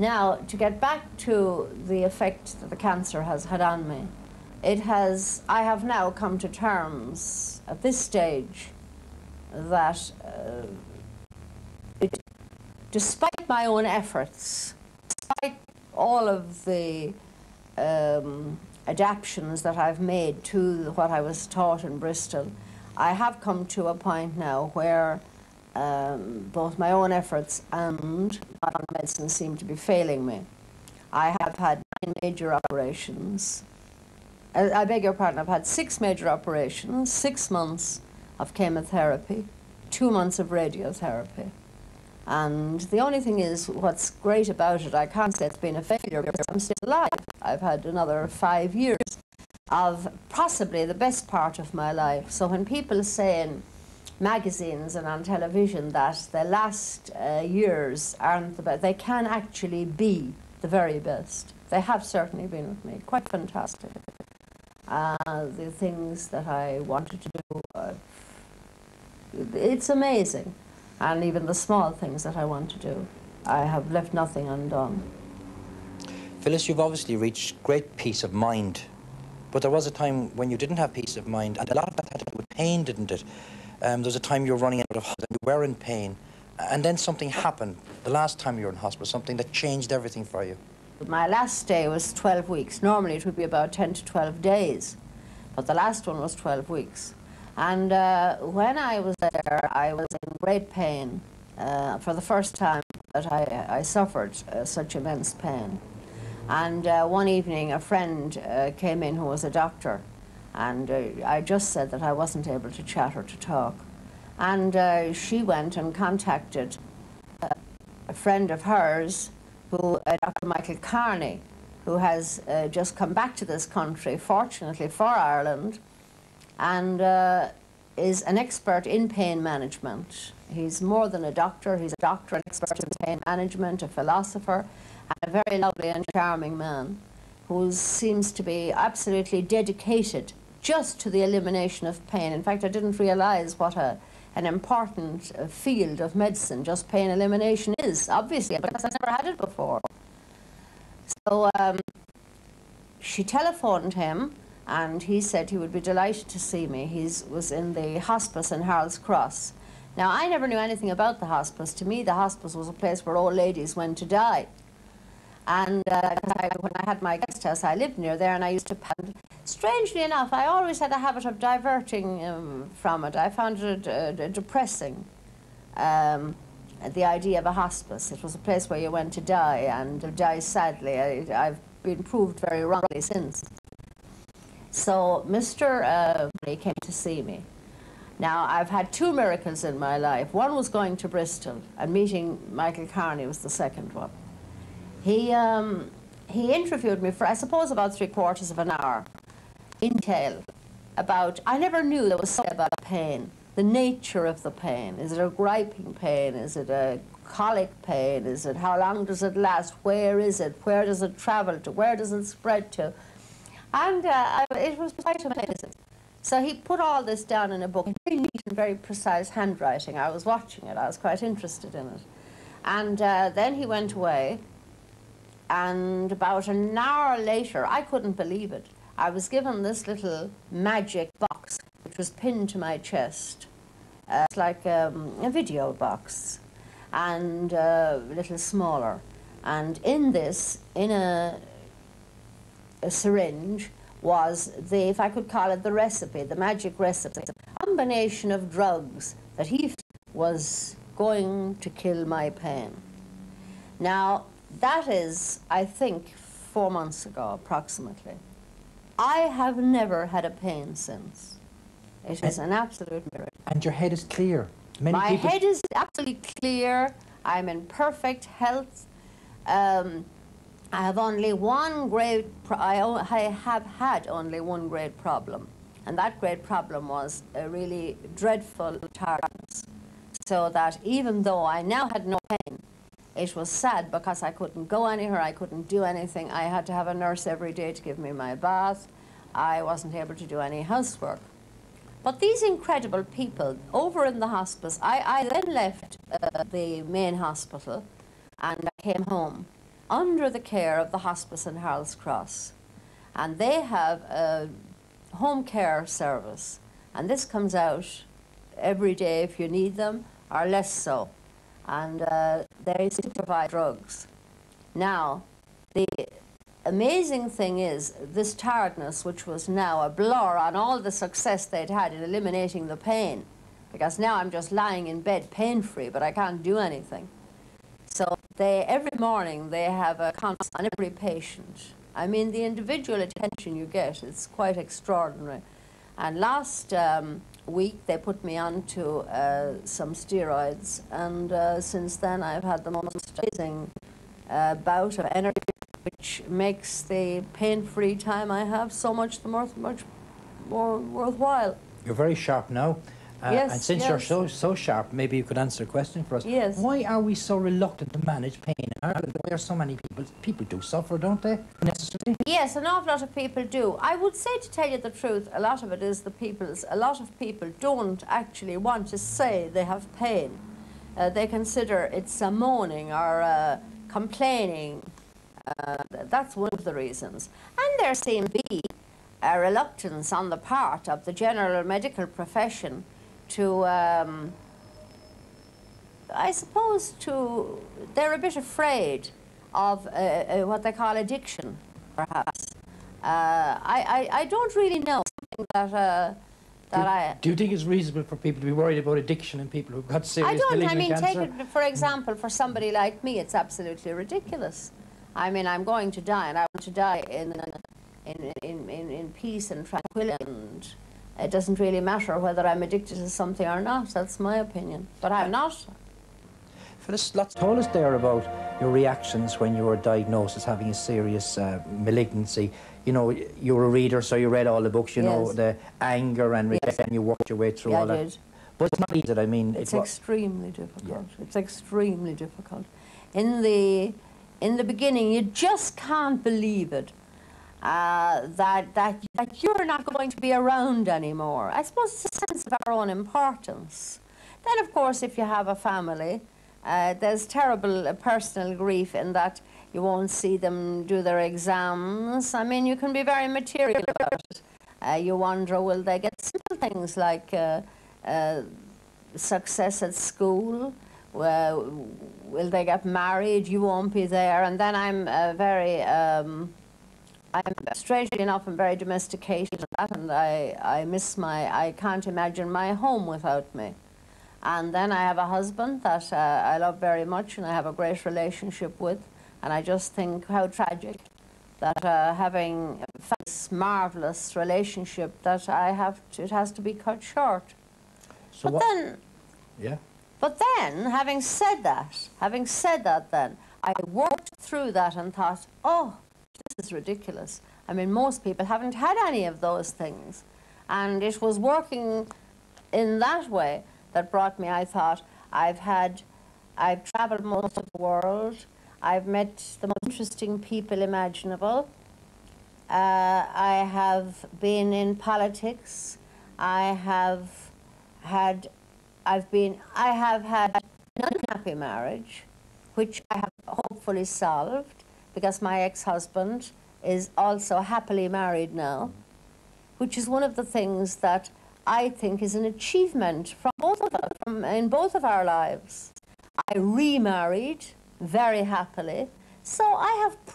Now, to get back to the effect that the cancer has had on me, I have now come to terms at this stage that despite my own efforts, despite all of the adaptations that I've made to what I was taught in Bristol, I have come to a point now where both my own efforts and modern medicine seem to be failing me. I have had 9 major operations. I beg your pardon, I've had 6 major operations, 6 months of chemotherapy, 2 months of radiotherapy. And the only thing is, what's great about it, I can't say it's been a failure because I'm still alive. I've had another 5 years of possibly the best part of my life. So when people say in magazines and on television that the last years aren't the best, they can actually be the very best. They have certainly been with me, quite fantastic. The things that I wanted to do, it's amazing. And even the small things that I want to do, I have left nothing undone. Phyllis, you've obviously reached great peace of mind, but there was a time when you didn't have peace of mind, and a lot of that had to do with pain, didn't it? There was a time you were running out of hospital, you were in pain, and then something happened the last time you were in hospital, something that changed everything for you. My last stay was 12 weeks. Normally it would be about 10 to 12 days, but the last one was 12 weeks. And when I was there, I was in great pain for the first time that I suffered such immense pain. And one evening, a friend came in who was a doctor, and I just said that I wasn't able to chat or to talk. And she went and contacted a friend of hers, Dr. Michael Carney, who has just come back to this country, fortunately for Ireland, and is an expert in pain management. He's more than a doctor, he's a doctor, an expert in pain management, a philosopher, and a very lovely and charming man who seems to be absolutely dedicated just to the elimination of pain. In fact, I didn't realize what an important field of medicine just pain elimination is, obviously, because I've never had it before. So she telephoned him, and he said he would be delighted to see me. He was in the hospice in Harold's Cross. Now, I never knew anything about the hospice. To me, the hospice was a place where old ladies went to die. And when I had my guest house, I lived near there, and I used to... Strangely enough, I always had a habit of diverting from it. I found it depressing, the idea of a hospice. It was a place where you went to die, and die sadly. I've been proved very wrongly since. So Mr. McGhee came to see me. Now, I've had 2 miracles in my life. One was going to Bristol, and meeting Michael Carney was the second one. He interviewed me for, I suppose, about 3/4 of an hour in detail about, I never knew there was something about pain, the nature of the pain. Is it a griping pain? Is it a colic pain? Is it, how long does it last? Where is it? Where does it travel to? Where does it spread to? And it was quite amazing. So he put all this down in a book, in very neat and very precise handwriting. I was watching it. I was quite interested in it. And then he went away, and about an hour later, I couldn't believe it, I was given this little magic box, which was pinned to my chest. It's like a video box, and a little smaller. And in this, in a syringe, was the, if I could call it the recipe, the magic recipe, a combination of drugs that he was going to kill my pain. Now, that is, I think, 4 months ago, approximately. I have never had a pain since. It is an absolute miracle. And your head is clear. My head is absolutely clear. I'm in perfect health. I have only one great, I have had only one great problem, and that great problem was a really dreadful tiredness. So that even though I now had no pain, it was sad because I couldn't go anywhere, I couldn't do anything. I had to have a nurse every day to give me my bath. I wasn't able to do any housework. But these incredible people over in the hospice, I then left the main hospital and I came home under the care of the hospice in Harold's Cross. And they have a home care service. And this comes out every day if you need them, or less so. And they provide drugs. Now, the amazing thing is this tiredness, which was now a blur on all the success they'd had in eliminating the pain, because now I'm just lying in bed pain-free, but I can't do anything. So every morning they have a consult on every patient. I mean, the individual attention you get is quite extraordinary. And last week they put me on to some steroids, and since then I've had the most amazing bout of energy, which makes the pain-free time I have so much more worthwhile. You're very sharp now. Yes, and since yes. you're so sharp, maybe you could answer a question for us. Yes. Why are we so reluctant to manage pain? Why are so many people do suffer, don't they, necessarily? Yes, an awful lot of people do. I would say, to tell you the truth, a lot of it is a lot of people don't actually want to say they have pain. They consider it's a moaning or complaining. That's one of the reasons. And there seems to be a reluctance on the part of the general medical profession to, I suppose, they're a bit afraid of what they call addiction, perhaps. I don't really know something that Do you think it's reasonable for people to be worried about addiction and people who've got serious malignant cancer? take it, for example, for somebody like me, it's absolutely ridiculous. I mean, I'm going to die, and I want to die in peace and tranquility, and it doesn't really matter whether I'm addicted to something or not. That's my opinion, but I'm not. Phyllis, told us there about your reactions when you were diagnosed as having a serious malignancy. You know, you were a reader, so you read all the books, you know, the anger and rejection, and you worked your way through all that. Did. But it's not easy, I mean. It's extremely difficult. Yeah. It's extremely difficult. In the beginning, you just can't believe it, that you're not going to be around anymore. I suppose it's a sense of our own importance. Then, of course, if you have a family, there's terrible personal grief in that you won't see them do their exams. I mean, you can be very material about it. You wonder, will they get simple things like success at school? Will they get married? You won't be there. And then I'm strangely enough, I'm very domesticated, and I can't imagine my home without me. And then I have a husband that I love very much and I have a great relationship with, and I just think how tragic that having this marvellous relationship that it has to be cut short. So But then, having said that then, I worked through that and thought, oh, this is ridiculous. I mean, most people haven't had any of those things. And it was working in that way that brought me, I thought, I've traveled most of the world. I've met the most interesting people imaginable. I have been in politics. I have had an unhappy marriage, which I have hopefully solved, because my ex-husband is also happily married now, which is one of the things that I think is an achievement in both of our lives. I remarried very happily, so I have